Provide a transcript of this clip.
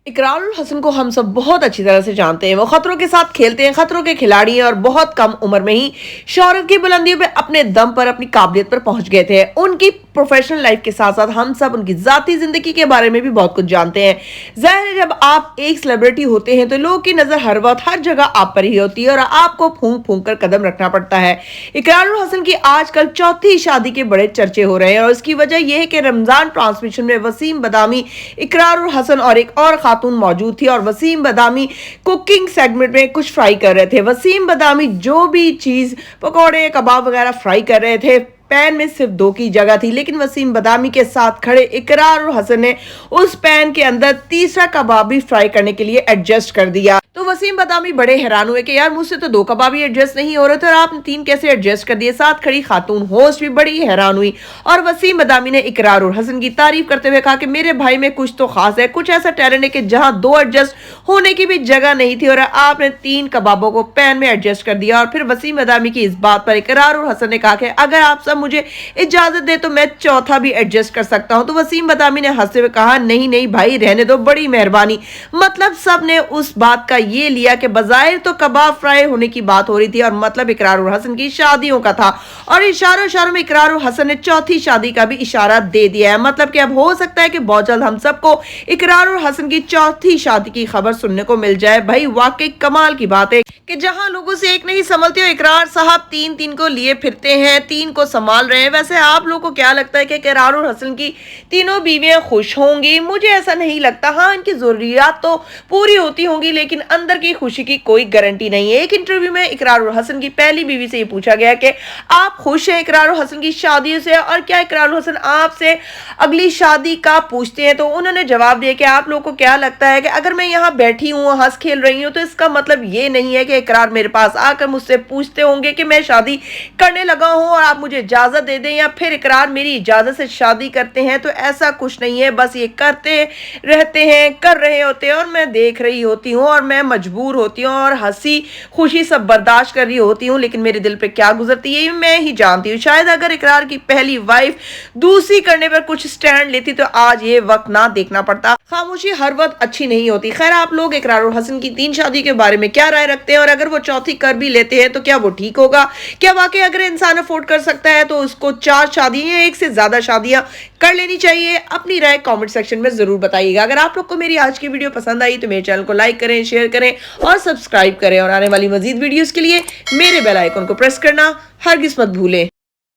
इकरारुल हसन को हम सब बहुत अच्छी तरह से जानते हैं। वो खतरों के साथ खेलते हैं, खतरों के खिलाड़ी हैं और बहुत कम उम्र में ही शोहरत की बुलंदियों पे अपने दम पर अपनी काबिलियत पर पहुंच गए थे। उनकी प्रोफेशनल लाइफ के साथ साथ हम सब उनकी जाती जिंदगी के बारे में भी बहुत कुछ जानते हैं। जाहिर है, जब आप एक सेलिब्रिटी होते हैं तो लोगों की नजर हर वक्त हर जगह आप पर ही होती है और आपको फूंक फूंक कर कदम रखना पड़ता है। इकरारुल हसन की आजकल चौथी शादी के बड़े चर्चे हो रहे हैं और उसकी वजह यह है कि रमजान ट्रांसमिशन में वसीम बदामी, इकरारुल हसन और एक और खातून मौजूद थी और वसीम बदामी कुकिंग सेगमेंट में कुछ फ्राई कर रहे थे। वसीम बदामी जो भी चीज पकौड़े कबाब वगैरह फ्राई कर रहे थे, पैन में सिर्फ 2 की जगह थी, लेकिन वसीम बदामी के साथ खड़े इकरारुल हसन ने उस पैन के अंदर तीसरा कबाब भी फ्राई करने के लिए एडजस्ट कर दिया। तो वसीम बदामी बड़े हैरान हुए कि यार मुझसे तो 2 कबाब ही एडजस्ट नहीं हो रहे थे और आपने 3 कैसे एडजस्ट कर दिए। साथ खड़ी खातून होस्ट भी बड़ी हैरान हुई और वसीम बदामी ने इकरारुल हसन की तारीफ करते हुए कहा कि मेरे भाई में कुछ तो खास है, कुछ ऐसा टैलेंट है कि जहां 2 एडजस्ट होने की भी जगह नहीं थी और आपने 3 कबाबों को पैन में एडजस्ट कर दिया। और फिर वसीम बदामी की इस बात पर इकरारुल हसन ने कहा कि अगर आप सब मुझे इजाजत दे तो मैं चौथा भी एडजस्ट कर सकता हूं। तो वसीम बदामी ने हंसते हुए कहा नहीं नहीं भाई रहने दो, बड़ी मेहरबानी। मतलब सब ने उस बात का ये लिया कि बजाहिर तो कबाब फ्राई होने की बात हो रही थी और मतलब इकरारुल हसन की शादियों का था और इशारों इशारों में इकरारुल हसन ने चौथी शादी का भी इशारा दे दिया है। मतलब कि अब हो सकता है कि बहुत जल्द हम सबको इकरारुल हसन की चौथी शादी की खबर सुनने को मिल जाए। भाई वाकई कमाल की बात है कि जहां लोगों से एक नहीं संभलते हो, इकरार साहब 3 को लिए फिरते हैं, 3 को संभाल रहे हैं। वैसे आप लोगों को क्या लगता है कि इकरारुल हसन की तीनों बीवियां खुश होंगी? मुझे ऐसा नहीं लगता। हाँ, इनकी जरूरियात तो पूरी होती होंगी लेकिन अंदर की खुशी की कोई गारंटी नहीं है। एक इंटरव्यू में इकरारुल हसन की पहली बीवी से ये पूछा गया कि आप खुश हैं इकरारुल हसन की शादी से और क्या इकरारुल हसन आपसे अगली शादी का पूछते हैं? तो उन्होंने जवाब दिया कि आप लोगों को क्या लगता है कि अगर मैं यहाँ बैठी हूँ हंस खेल रही हूँ तो इसका मतलब ये नहीं है कि इकरार मेरे पास आकर मुझसे पूछते होंगे कि मैं शादी करने लगा हूँ और आप मुझे इजाजत दे दें या फिर इकरार मेरी इजाजत से शादी करते हैं। तो ऐसा कुछ नहीं है, बस ये करते रहते हैं, कर रहे होते हैं और मैं देख रही होती हूँ और मैं मजबूर होती हूँ और हंसी खुशी सब बर्दाश्त कर रही होती हूँ, लेकिन मेरे दिल पे क्या गुजरती है मैं ही जानती हूँ। शायद अगर इकरार की पहली वाइफ दूसरी करने पर कुछ स्टैंड लेती तो आज ये वक्त ना देखना पड़ता। खामोशी हर वक्त अच्छी नहीं होती। खैर, आप लोग इकरारुल हसन की 3 शादी के बारे में क्या राय रखते हैं और अगर वो चौथी कर भी लेते हैं तो क्या वो ठीक होगा? क्या वाकई अगर इंसान अफोर्ड कर सकता है तो उसको 4 शादियां या 1 से ज्यादा शादियां कर लेनी चाहिए? अपनी राय कमेंट सेक्शन में जरूर बताइएगा। अगर आप लोग को मेरी आज की वीडियो पसंद आई तो मेरे चैनल को लाइक करें, शेयर करें और सब्सक्राइब करें और आने वाली मजीद वीडियोस के लिए मेरे बेल आइकन को प्रेस करना हरगिज़ मत भूलें।